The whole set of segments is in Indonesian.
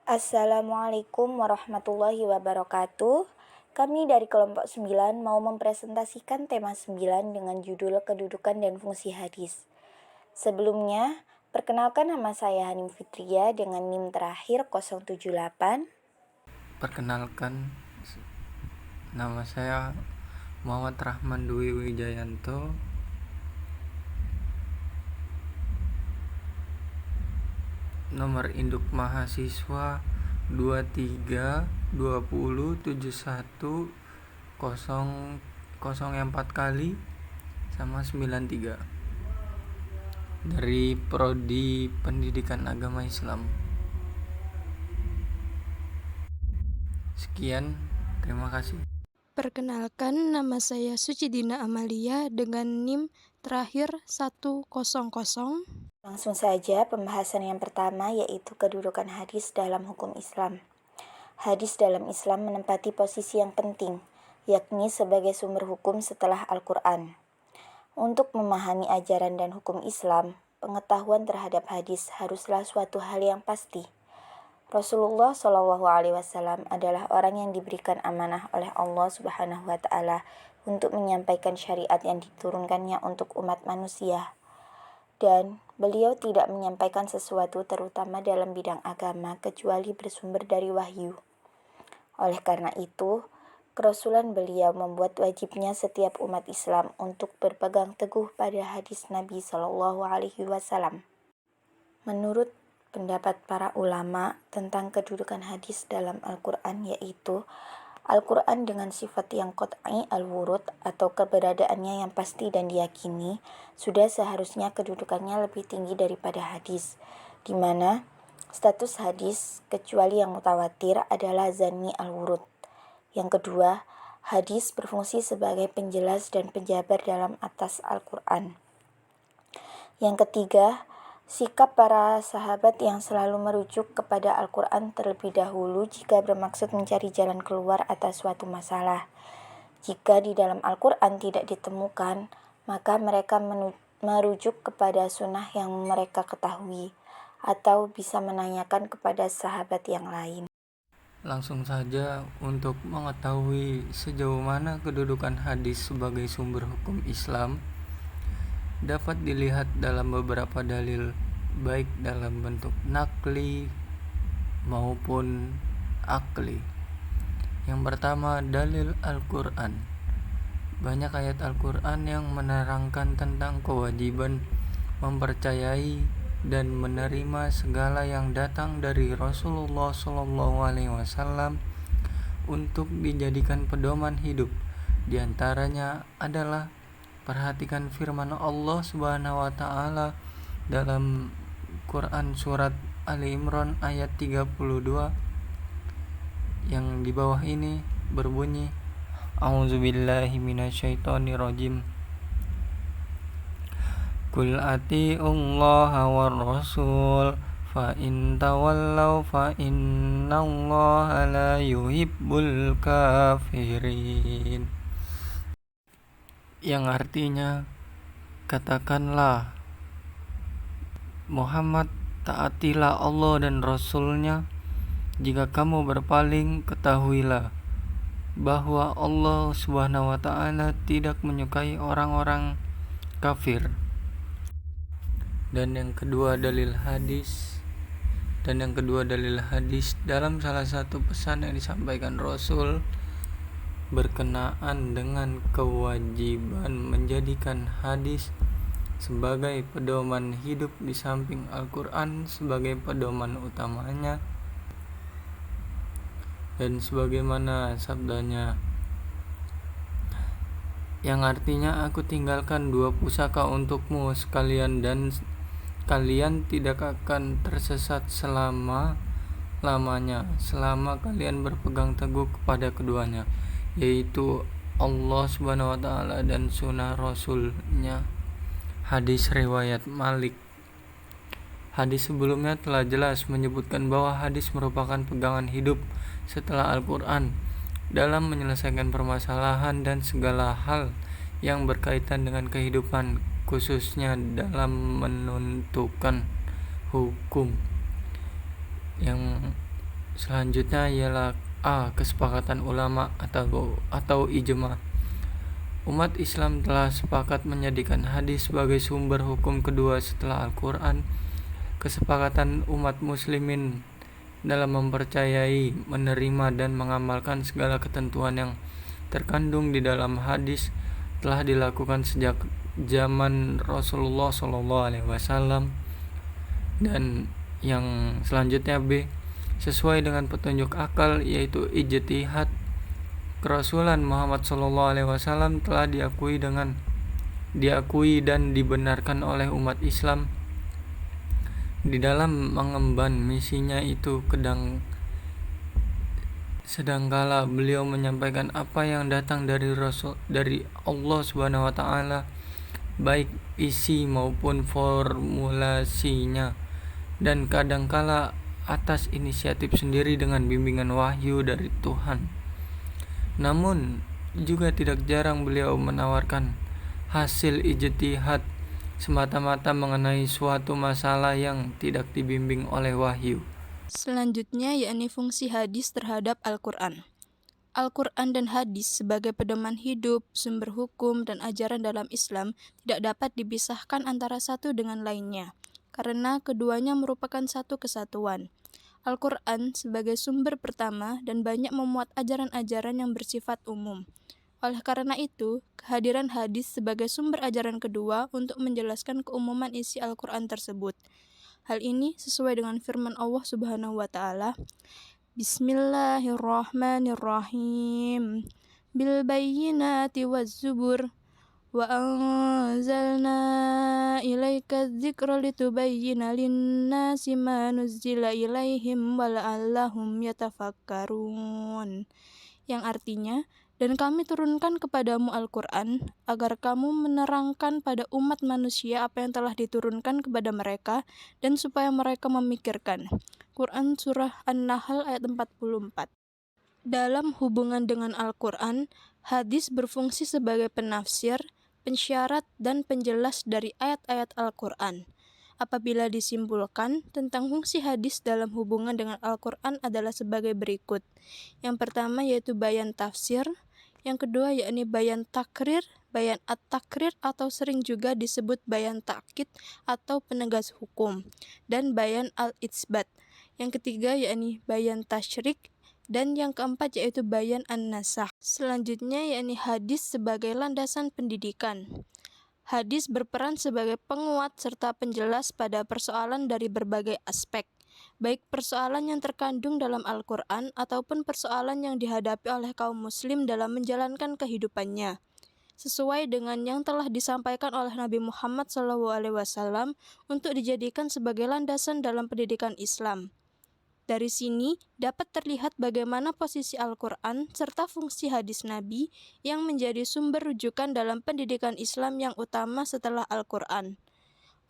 Assalamualaikum warahmatullahi wabarakatuh. Kami dari kelompok 9 mau mempresentasikan tema 9 dengan judul kedudukan dan fungsi hadis. Sebelumnya, perkenalkan nama saya Hanim Fitria dengan NIM terakhir 078. Perkenalkan, nama saya Muhammad Rahman Dwi Wijayanto. Nomor induk mahasiswa 23 20 71 004 kali sama 93 dari Prodi Pendidikan Agama Islam. Sekian, terima kasih. Perkenalkan, nama saya Sucidina Amalia dengan NIM terakhir 100. Langsung saja pembahasan yang pertama yaitu kedudukan hadis dalam hukum Islam. Hadis dalam Islam menempati posisi yang penting, yakni sebagai sumber hukum setelah Al-Quran. Untuk memahami ajaran dan hukum Islam, pengetahuan terhadap hadis haruslah suatu hal yang pasti. Rasulullah SAW adalah orang yang diberikan amanah oleh Allah Subhanahu wa Ta'ala untuk menyampaikan syariat yang diturunkannya untuk umat manusia. Dan beliau tidak menyampaikan sesuatu terutama dalam bidang agama kecuali bersumber dari wahyu. Oleh karena itu, kerasulan beliau membuat wajibnya setiap umat Islam untuk berpegang teguh pada hadis Nabi SAW. Menurut pendapat para ulama tentang kedudukan hadis dalam Al-Quran yaitu Al-Quran dengan sifat yang qat'i al-wurud atau keberadaannya yang pasti dan diyakini sudah seharusnya kedudukannya lebih tinggi daripada hadis, di mana status hadis kecuali yang mutawatir adalah zanni al-wurud. Yang kedua, hadis berfungsi sebagai penjelas dan penjabar dalam atas Al-Quran. Yang ketiga, sikap para sahabat yang selalu merujuk kepada Al-Quran terlebih dahulu jika bermaksud mencari jalan keluar atas suatu masalah. Jika di dalam Al-Quran tidak ditemukan, maka mereka merujuk kepada sunnah yang mereka ketahui, atau bisa menanyakan kepada sahabat yang lain. Langsung saja, untuk mengetahui sejauh mana kedudukan hadis sebagai sumber hukum Islam dapat dilihat dalam beberapa dalil, baik dalam bentuk nakli maupun akli. Yang pertama, dalil Al-Quran. Banyak ayat Al-Quran yang menerangkan tentang kewajiban mempercayai dan menerima segala yang datang dari Rasulullah SAW untuk dijadikan pedoman hidup. Di antaranya adalah perhatikan firman Allah Subhanahu wa Ta'ala dalam Quran surat Ali Imran ayat 32 yang di bawah ini berbunyi, A'udzubillahi minasyaitonirrajim. Qul ati'ullaha war rasul fa in tawallaw fa innallaha la yuhibbul kafirin. Yang artinya, katakanlah Muhammad, taatilah Allah dan Rasul-Nya. Jika kamu berpaling, ketahuilah bahwa Allah Subhanahu wa Ta'ala tidak menyukai orang-orang kafir. Dan yang kedua dalil hadis dalam salah satu pesan yang disampaikan Rasul berkenaan dengan kewajiban menjadikan hadis sebagai pedoman hidup di samping Al-Quran sebagai pedoman utamanya, dan sebagaimana sabdanya yang artinya, aku tinggalkan 2 pusaka untukmu sekalian dan kalian tidak akan tersesat selama-lamanya selama kalian berpegang teguh kepada keduanya, yaitu Allah Subhanahu wa Ta'ala dan sunnah Rasul-Nya. Hadis riwayat Malik. Hadis sebelumnya telah jelas menyebutkan bahwa hadis merupakan pegangan hidup setelah Al-Quran dalam menyelesaikan permasalahan dan segala hal yang berkaitan dengan kehidupan, khususnya dalam menentukan hukum. Yang Selanjutnya ialah A. Kesepakatan ulama atau ijma. Umat Islam telah sepakat menjadikan hadis sebagai sumber hukum kedua setelah Al-Quran. Kesepakatan umat muslimin dalam mempercayai, menerima, dan mengamalkan segala ketentuan yang terkandung di dalam hadis telah dilakukan sejak zaman Rasulullah SAW. Dan yang selanjutnya B. Sesuai dengan petunjuk akal, yaitu ijtihad. Kerasulan Muhammad SAW telah diakui dan dibenarkan oleh umat Islam di dalam mengemban misinya itu. Sedangkala beliau menyampaikan apa yang datang dari Allah Subhanahu wa taala, baik isi maupun formulasinya, dan kadangkala atas inisiatif sendiri dengan bimbingan wahyu dari Tuhan. Namun juga tidak jarang beliau menawarkan hasil ijtihad semata-mata mengenai suatu masalah yang tidak dibimbing oleh wahyu. Selanjutnya yakni fungsi hadis terhadap Al-Quran. Al-Quran dan hadis sebagai pedoman hidup, sumber hukum, dan ajaran dalam Islam tidak dapat dipisahkan antara satu dengan lainnya, karena keduanya merupakan satu kesatuan. Al-Quran sebagai sumber pertama dan banyak memuat ajaran-ajaran yang bersifat umum. Oleh karena itu, kehadiran hadis sebagai sumber ajaran kedua untuk menjelaskan keumuman isi Al-Quran tersebut. Hal ini sesuai dengan firman Allah Subhanahu wa taala, Bismillahirrahmanirrahim. Bil bayyinati waz-zubur wa anzalna ilaika dzikra litubayyina lin-nasi ma nuzzila ilaihim wa la'allahum yatafakkarun. Yang artinya, dan kami turunkan kepadamu Al-Quran agar kamu menerangkan pada umat manusia apa yang telah diturunkan kepada mereka dan supaya mereka memikirkan. Quran Surah An-Nahl ayat 44. Dalam hubungan dengan Al-Quran, hadis berfungsi sebagai penafsir, pensyarat, dan penjelas dari ayat-ayat Al-Quran. Apabila disimpulkan, tentang fungsi hadis dalam hubungan dengan Al-Quran adalah sebagai berikut. Yang pertama yaitu bayan tafsir, yang kedua yakni bayan takrir, bayan at-takrir atau sering juga disebut bayan takkid atau penegas hukum, dan bayan al-itsbat. Yang ketiga yakni bayan tasyrik, dan yang keempat yaitu bayan an-nasakh. Selanjutnya yakni hadis sebagai landasan pendidikan. Hadis berperan sebagai penguat serta penjelas pada persoalan dari berbagai aspek, baik persoalan yang terkandung dalam Al-Quran ataupun persoalan yang dihadapi oleh kaum muslim dalam menjalankan kehidupannya, sesuai dengan yang telah disampaikan oleh Nabi Muhammad SAW untuk dijadikan sebagai landasan dalam pendidikan Islam. Dari sini dapat terlihat bagaimana posisi Al-Quran serta fungsi hadis Nabi yang menjadi sumber rujukan dalam pendidikan Islam yang utama setelah Al-Quran.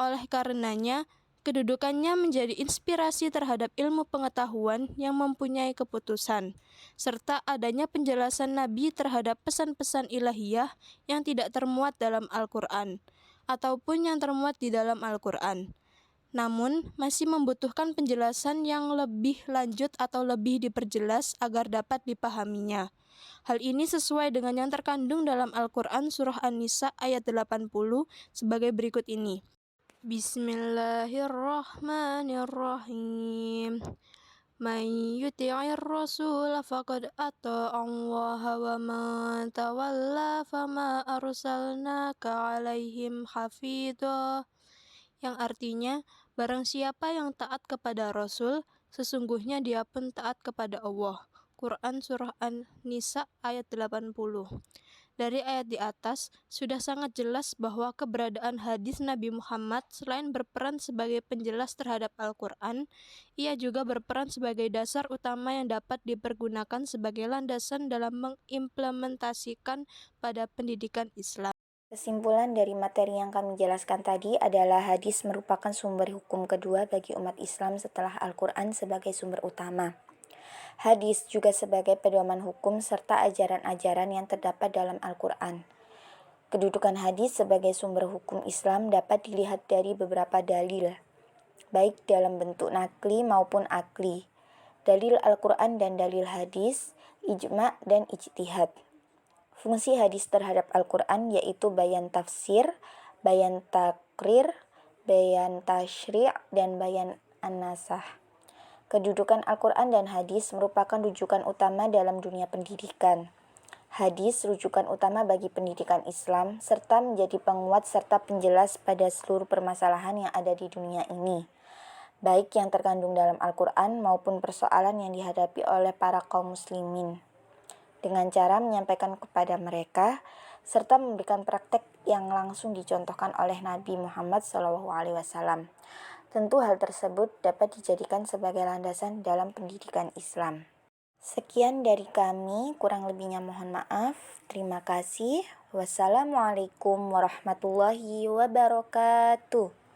Oleh karenanya, kedudukannya menjadi inspirasi terhadap ilmu pengetahuan yang mempunyai keputusan, serta adanya penjelasan Nabi terhadap pesan-pesan ilahiyah yang tidak termuat dalam Al-Quran, ataupun yang termuat di dalam Al-Quran. Namun, masih membutuhkan penjelasan yang lebih lanjut atau lebih diperjelas agar dapat dipahaminya. Hal ini sesuai dengan yang terkandung dalam Al-Quran Surah An-Nisa ayat 80 sebagai berikut ini. Bismillahirrahmanirrahim. Man yuti'ir rasul faqad ata'allaha wa man tawalla fama arsalnaka 'alaihim hafidha. Yang artinya, barang siapa yang taat kepada Rasul, sesungguhnya dia pun taat kepada Allah. Quran Surah An-Nisa ayat 80. Dari ayat di atas, sudah sangat jelas bahwa keberadaan hadis Nabi Muhammad selain berperan sebagai penjelas terhadap Al-Quran, ia juga berperan sebagai dasar utama yang dapat dipergunakan sebagai landasan dalam mengimplementasikan pada pendidikan Islam. Kesimpulan dari materi yang kami jelaskan tadi adalah hadis merupakan sumber hukum kedua bagi umat Islam setelah Al-Quran sebagai sumber utama. Hadis juga sebagai pedoman hukum serta ajaran-ajaran yang terdapat dalam Al-Quran. Kedudukan hadis sebagai sumber hukum Islam dapat dilihat dari beberapa dalil, baik dalam bentuk nakli maupun akli. dalil Al-Quran dan dalil hadis, ijma' dan ijtihad. Fungsi hadis terhadap Al-Quran yaitu bayan tafsir, bayan takrir, bayan tasyri' dan bayan an-nasah. Kedudukan Al-Quran dan hadis merupakan rujukan utama dalam dunia pendidikan. Hadis rujukan utama bagi pendidikan Islam serta menjadi penguat serta penjelas pada seluruh permasalahan yang ada di dunia ini, baik yang terkandung dalam Al-Quran maupun persoalan yang dihadapi oleh para kaum muslimin, dengan cara menyampaikan kepada mereka serta memberikan praktek yang langsung dicontohkan oleh Nabi Muhammad SAW. Tentu hal tersebut dapat dijadikan sebagai landasan dalam pendidikan Islam. Sekian dari kami, kurang lebihnya mohon maaf. Terima kasih. Wassalamualaikum warahmatullahi wabarakatuh.